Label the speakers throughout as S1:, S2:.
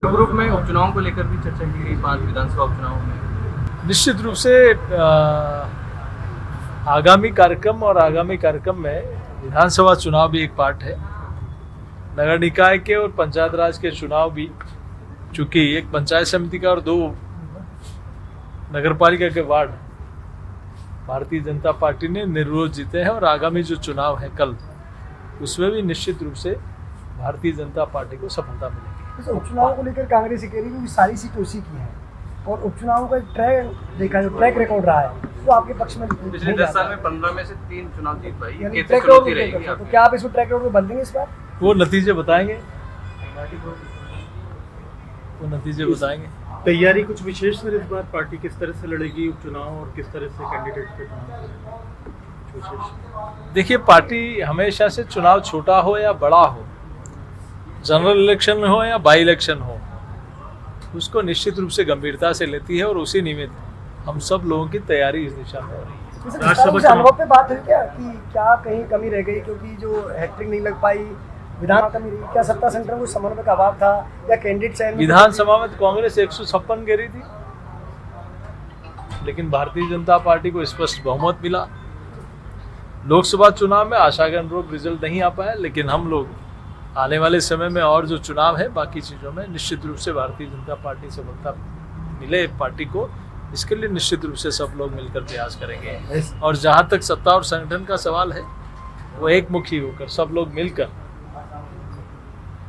S1: Group में उपचुनाव को लेकर भी चर्चा की गई, 5 विधानसभा उपचुनाव में।
S2: निश्चित रूप से आगामी कार्यक्रम में विधानसभा चुनाव भी एक पार्ट है। नगर निकाय के और पंचायत राज के चुनाव भी, चूंकि एक पंचायत समिति का और 2 नगरपालिका के वार्ड भारतीय जनता पार्टी ने निर्विरोध जीते हैं और आगामी जो चुनाव है कल, उसमें भी निश्चित रूप से भारतीय जनता पार्टी को सफलता मिलेगी।
S3: तो उपचुनाव को लेकर कांग्रेस कह रही है कि सारी सीट उसी की है और उपचुनाव का ट्रैक रिकॉर्ड रहा है तो आपके पक्ष में
S1: पिछले 10 साल में 15 में से 3 चुनाव जीत पाई।
S3: ट्रैक रिकॉर्ड, तो क्या आप इसको ट्रैक रिकॉर्ड में बदलेंगे इस बार?
S2: वो नतीजे बताएंगे।
S4: तैयारी कुछ विशेष सर, इस बार पार्टी किस तरह से लड़ेगी उपचुनाव और किस तरह से कैंडिडेट के चुनाव विशेष?
S2: देखिए, पार्टी हमेशा से चुनाव छोटा हो या बड़ा हो, जनरल इलेक्शन हो या बाई इलेक्शन हो, उसको निश्चित रूप से गंभीरता से लेती है और उसी निमित्त हम सब लोगों की तैयारी इस दिशा में हो रही है।
S3: अनुभव पे बात हुई क्या कि क्या कहीं कमी रह गई, क्योंकि जो हैट्रिक नहीं लग पाई, विधान कमी रही, क्या सत्ता सेंटर में समन्वय का अभाव था या कैंडिडेट चयन?
S2: विधानसभा में कांग्रेस 156 गिरी थी, लेकिन भारतीय जनता पार्टी को स्पष्ट बहुमत मिला। लोकसभा चुनाव में आशा के अनुरूप रिजल्ट नहीं आ पाया, लेकिन हम लोग आने वाले समय में और जो चुनाव है बाकी चीज़ों में निश्चित रूप से भारतीय जनता पार्टी से सफलता मिले पार्टी को, इसके लिए निश्चित रूप से सब लोग मिलकर प्रयास करेंगे। और जहाँ तक सत्ता और संगठन का सवाल है, वो एक मुखी होकर सब लोग मिलकर,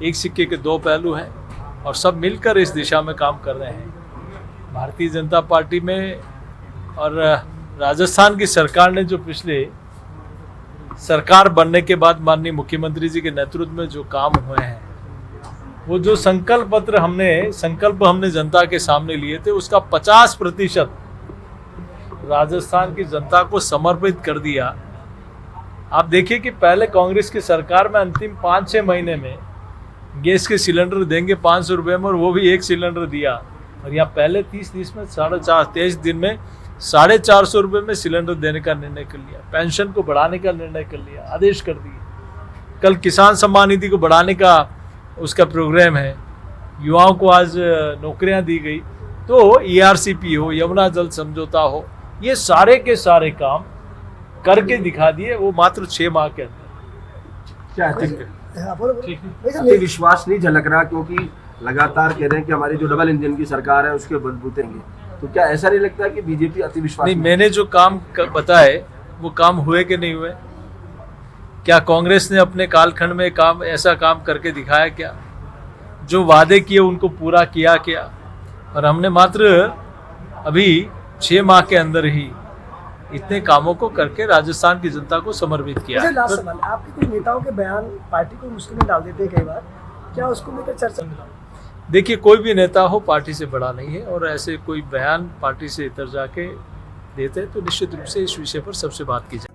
S2: एक सिक्के के 2 पहलू हैं और सब मिलकर इस दिशा में काम कर रहे हैं। भारतीय जनता पार्टी में और राजस्थान की सरकार ने जो पिछले सरकार बनने के बाद माननीय मुख्यमंत्री जी के नेतृत्व में जो काम हुए हैं, वो जो संकल्प हमने जनता के सामने लिए थे, उसका 50% राजस्थान की जनता को समर्पित कर दिया। आप देखिए कि पहले कांग्रेस की सरकार में अंतिम 5-6 महीने में गैस के सिलेंडर देंगे 500 रुपये में, और वो भी 1 सिलेंडर दिया। और यहाँ पहले 30 में 23 दिन में 450 रुपये में सिलेंडर देने का निर्णय कर लिया। पेंशन को बढ़ाने का निर्णय कर लिया, आदेश कर दिए। कल किसान सम्मान निधि को बढ़ाने का उसका प्रोग्राम है। युवाओं को आज नौकरियां दी गई। तो ERCP हो, यमुना जल समझौता हो, ये सारे के सारे काम करके दिखा दिए, वो मात्र 6 माह के अंदर।
S5: क्या विश्वास नहीं झलक रहा, क्योंकि लगातार कह रहे हैं कि हमारी जो डबल इंजन की सरकार है उसके बलबूतेंगे, तो क्या ऐसा नहीं लगता कि बीजेपी अति विश्वास?
S2: नहीं, मैंने जो काम बताए वो काम हुए कि नहीं हुए? क्या कांग्रेस ने अपने कालखंड में ऐसा काम करके दिखाया क्या? जो वादे किए उनको पूरा किया क्या? और हमने मात्र अभी 6 माह के अंदर ही इतने कामों को करके राजस्थान की जनता को समर्पित किया।
S3: लास्ट सवाल, आपके कुछ नेताओं के बयान पार्टी को मुश्किल में डाल देते हैं कई बार, क्या उसको लेकर चर्चा?
S2: देखिए, कोई भी नेता हो पार्टी से बड़ा नहीं है, और ऐसे कोई बयान पार्टी से इतर जाके देते तो निश्चित रूप से इस विषय पर सबसे बात की जाए।